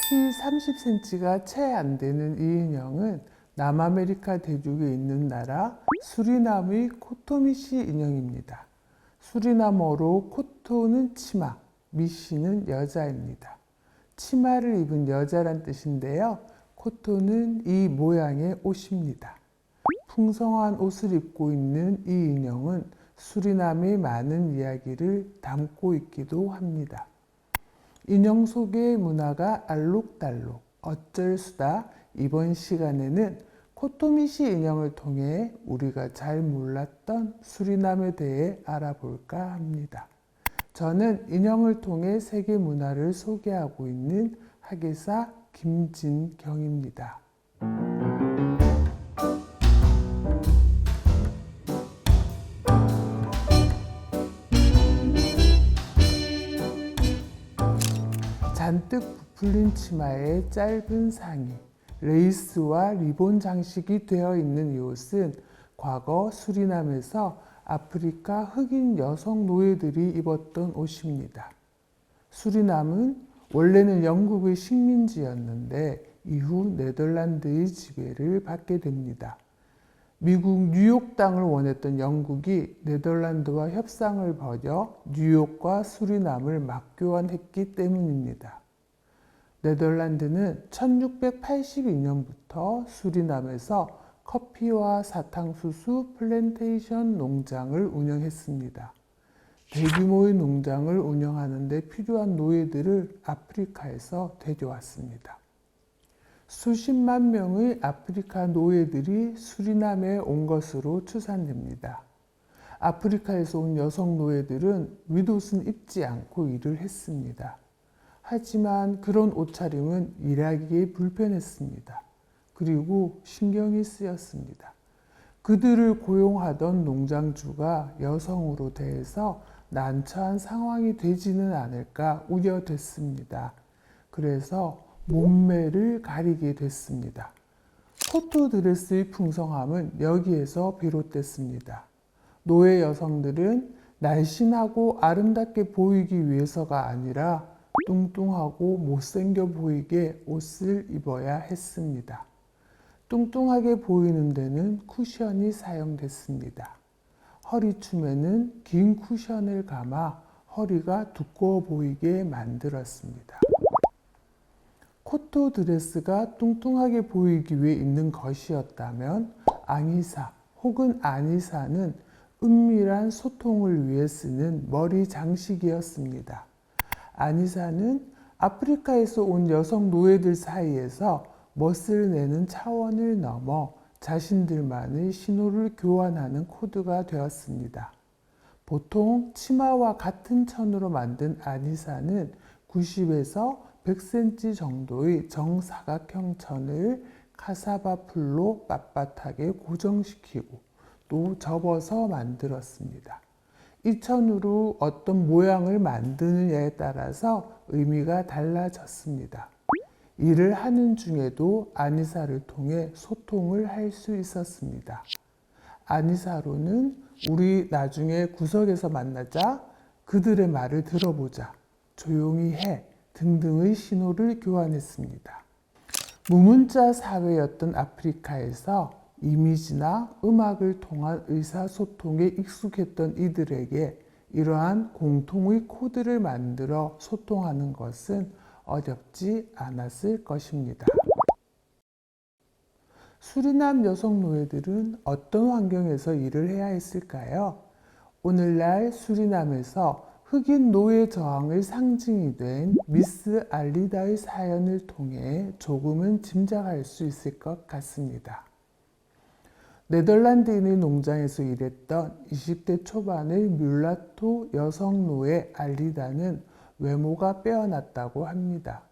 키 30cm가 채 안 되는 이 인형은 남아메리카 대륙에 있는 나라 수리남의 코토미시 인형입니다. 수리남어로 코토는 치마, 미시는 여자입니다. 치마를 입은 여자란 뜻인데요. 코토는 이 모양의 옷입니다. 풍성한 옷을 입고 있는 이 인형은 수리남의 많은 이야기를 담고 있기도 합니다. 인형 속의 문화가 알록달록, 어쩔 수다. 이번 시간에는 코토미시 인형을 통해 우리가 잘 몰랐던 수리남에 대해 알아볼까 합니다. 저는 인형을 통해 세계 문화를 소개하고 있는 학예사 김진경입니다. 잔뜩 부풀린 치마에 짧은 상의, 레이스와 리본 장식이 되어 있는 이 옷은 과거 수리남에서 아프리카 흑인 여성 노예들이 입었던 옷입니다. 수리남은 원래는 영국의 식민지였는데 이후 네덜란드의 지배를 받게 됩니다. 미국 뉴욕 땅을 원했던 영국이 네덜란드와 협상을 벌여 뉴욕과 수리남을 맞교환했기 때문입니다. 네덜란드는 1682년부터 수리남에서 커피와 사탕수수 플랜테이션 농장을 운영했습니다. 대규모의 농장을 운영하는 데 필요한 노예들을 아프리카에서 데려왔습니다. 수십만 명의 아프리카 노예들이 수리남에 온 것으로 추산됩니다. 아프리카에서 온 여성 노예들은 윗옷은 입지 않고 일을 했습니다. 하지만 그런 옷차림은 일하기에 불편했습니다. 그리고 신경이 쓰였습니다. 그들을 고용하던 농장주가 여성으로 대해서 난처한 상황이 되지는 않을까 우려됐습니다. 그래서 몸매를 가리게 됐습니다. 코토 드레스의 풍성함은 여기에서 비롯됐습니다. 노예 여성들은 날씬하고 아름답게 보이기 위해서가 아니라 뚱뚱하고 못생겨 보이게 옷을 입어야 했습니다. 뚱뚱하게 보이는 데는 쿠션이 사용됐습니다. 허리춤에는 긴 쿠션을 감아 허리가 두꺼워 보이게 만들었습니다. 코토 드레스가 뚱뚱하게 보이기 위해 입는 것이었다면 앙이사 혹은 아니사는 은밀한 소통을 위해 쓰는 머리 장식이었습니다. 아니사는 아프리카에서 온 여성 노예들 사이에서 멋을 내는 차원을 넘어 자신들만의 신호를 교환하는 코드가 되었습니다. 보통 치마와 같은 천으로 만든 아니사는 90에서 100cm 정도의 정사각형 천을 카사바 풀로 빳빳하게 고정시키고 또 접어서 만들었습니다. 이 천으로 어떤 모양을 만드느냐에 따라서 의미가 달라졌습니다. 일을 하는 중에도 아니사를 통해 소통을 할 수 있었습니다. 아니사로는 우리 나중에 구석에서 만나자, 그들의 말을 들어보자, 조용히 해 등등의 신호를 교환했습니다. 무문자 사회였던 아프리카에서 이미지나 음악을 통한 의사소통에 익숙했던 이들에게 이러한 공통의 코드를 만들어 소통하는 것은 어렵지 않았을 것입니다. 수리남 여성 노예들은 어떤 환경에서 일을 해야 했을까요? 오늘날 수리남에서 흑인 노예 저항의 상징이 된 미스 알리다의 사연을 통해 조금은 짐작할 수 있을 것 같습니다. 네덜란드인의 농장에서 일했던 20대 초반의 뮬라토 여성 노예 알리다는 외모가 빼어났다고 합니다.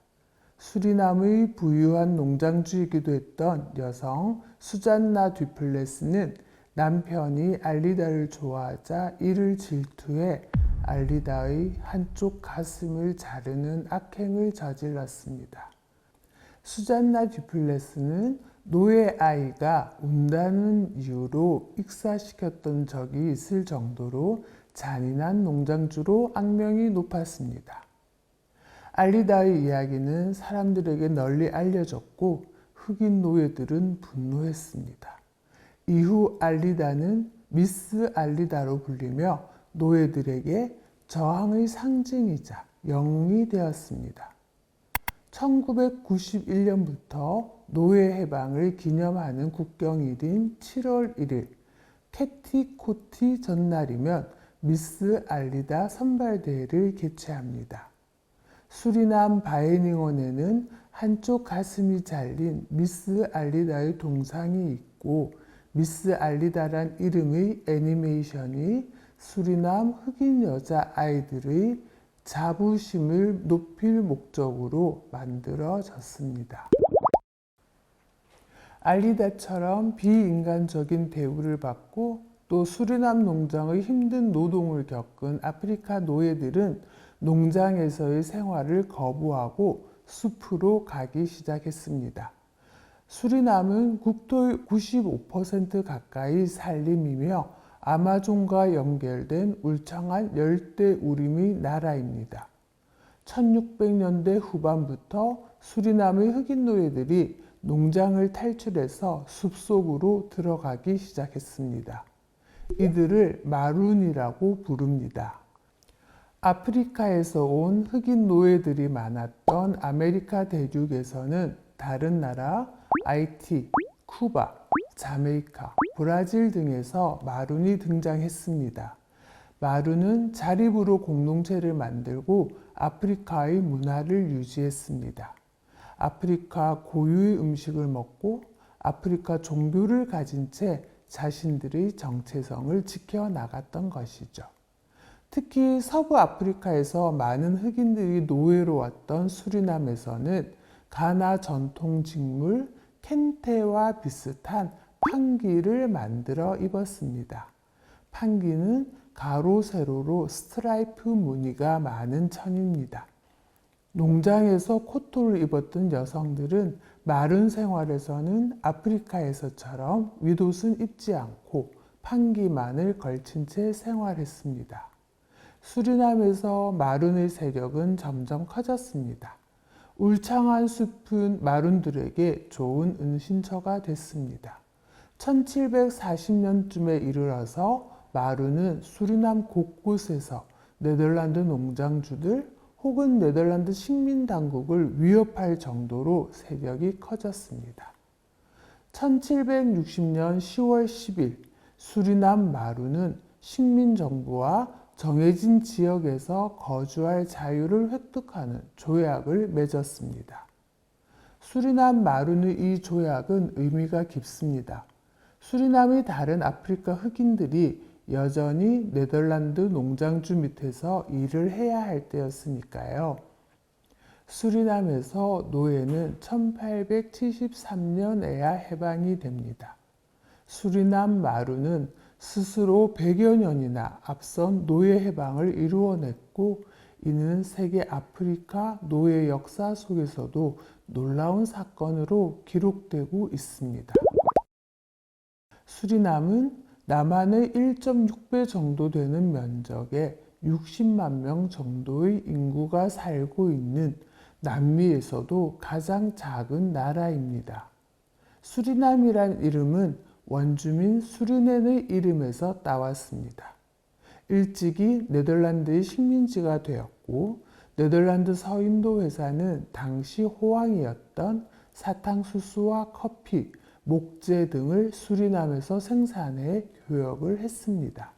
수리남의 부유한 농장주이기도 했던 여성 수잔나 듀플레스는 남편이 알리다를 좋아하자 이를 질투해 알리다의 한쪽 가슴을 자르는 악행을 저질렀습니다. 수잔나 듀플레스는 노예 아이가 운다는 이유로 익사시켰던 적이 있을 정도로 잔인한 농장주로 악명이 높았습니다. 알리다의 이야기는 사람들에게 널리 알려졌고 흑인 노예들은 분노했습니다. 이후 알리다는 미스 알리다로 불리며 노예들에게 저항의 상징이자 영웅이 되었습니다. 1991년부터 노예 해방을 기념하는 국경일인 7월 1일 캐티코티 전날이면 미스 알리다 선발대회를 개최합니다. 수리남 바이닝원에는 한쪽 가슴이 잘린 미스 알리다의 동상이 있고 미스 알리다란 이름의 애니메이션이 수리남 흑인 여자 아이들의 자부심을 높일 목적으로 만들어졌습니다. 알리다처럼 비인간적인 대우를 받고 또 수리남 농장의 힘든 노동을 겪은 아프리카 노예들은 농장에서의 생활을 거부하고 숲으로 가기 시작했습니다. 수리남은 국토의 95% 가까이 산림이며 아마존과 연결된 울창한 열대우림의 나라입니다. 1600년대 후반부터 수리남의 흑인 노예들이 농장을 탈출해서 숲속으로 들어가기 시작했습니다. 이들을 마룬이라고 부릅니다. 아프리카에서 온 흑인 노예들이 많았던 아메리카 대륙에서는 다른 나라, 아이티, 쿠바, 자메이카, 브라질 등에서 마룬이 등장했습니다. 마룬은 자립으로 공동체를 만들고 아프리카의 문화를 유지했습니다. 아프리카 고유의 음식을 먹고 아프리카 종교를 가진 채 자신들의 정체성을 지켜나갔던 것이죠. 특히 서부 아프리카에서 많은 흑인들이 노예로 왔던 수리남에서는 가나 전통 직물 켄테와 비슷한 판기를 만들어 입었습니다. 판기는 가로 세로로 스트라이프 무늬가 많은 천입니다. 농장에서 코트를 입었던 여성들은 마른 생활에서는 아프리카에서처럼 윗옷은 입지 않고 판기만을 걸친 채 생활했습니다. 수리남에서 마룬의 세력은 점점 커졌습니다. 울창한 숲은 마룬들에게 좋은 은신처가 됐습니다. 1740년쯤에 이르러서 마룬은 수리남 곳곳에서 네덜란드 농장주들 혹은 네덜란드 식민당국을 위협할 정도로 세력이 커졌습니다. 1760년 10월 10일 수리남 마룬은 식민정부와 정해진 지역에서 거주할 자유를 획득하는 조약을 맺었습니다. 수리남 마룬의 이 조약은 의미가 깊습니다. 수리남의 다른 아프리카 흑인들이 여전히 네덜란드 농장주 밑에서 일을 해야 할 때였으니까요. 수리남에서 노예는 1873년에야 해방이 됩니다. 수리남 마룬은 스스로 100여 년이나 앞선 노예 해방을 이루어냈고 이는 세계 아프리카 노예 역사 속에서도 놀라운 사건으로 기록되고 있습니다. 수리남은 남한의 1.6배 정도 되는 면적에 60만 명 정도의 인구가 살고 있는 남미에서도 가장 작은 나라입니다. 수리남이란 이름은 원주민 수리넨의 이름에서 따왔습니다. 일찍이 네덜란드의 식민지가 되었고 네덜란드 서인도 회사는 당시 호황이었던 사탕수수와 커피, 목재 등을 수리남에서 생산해 교역을 했습니다.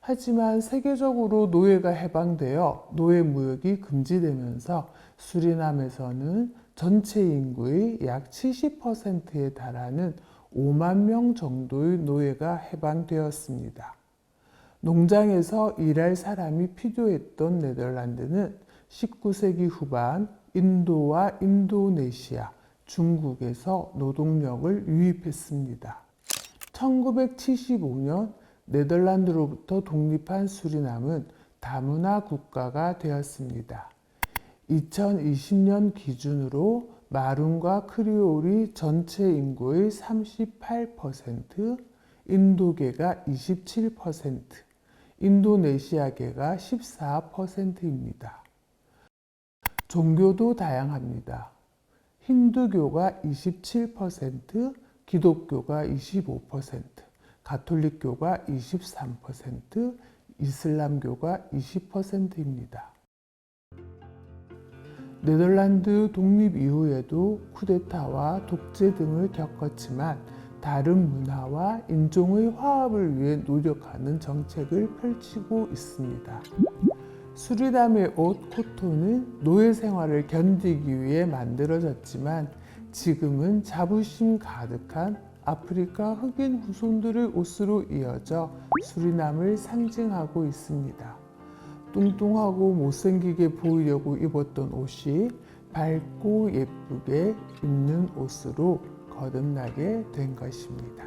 하지만 세계적으로 노예가 해방되어 노예 무역이 금지되면서 수리남에서는 전체 인구의 약 70%에 달하는 5만 명 정도의 노예가 해방되었습니다. 농장에서 일할 사람이 필요했던 네덜란드는 19세기 후반 인도와 인도네시아, 중국에서 노동력을 유입했습니다. 1975년 네덜란드로부터 독립한 수리남은 다문화 국가가 되었습니다. 2020년 기준으로 마룬과 크리올이 전체 인구의 38%, 인도계가 27%, 인도네시아계가 14%입니다. 종교도 다양합니다. 힌두교가 27%, 기독교가 25%, 가톨릭교가 23%, 이슬람교가 20%입니다. 네덜란드 독립 이후에도 쿠데타와 독재 등을 겪었지만 다른 문화와 인종의 화합을 위해 노력하는 정책을 펼치고 있습니다. 수리남의 옷 코토는 노예 생활을 견디기 위해 만들어졌지만 지금은 자부심 가득한 아프리카 흑인 후손들의 옷으로 이어져 수리남을 상징하고 있습니다. 뚱뚱하고 못생기게 보이려고 입었던 옷이 밝고 예쁘게 입는 옷으로 거듭나게 된 것입니다.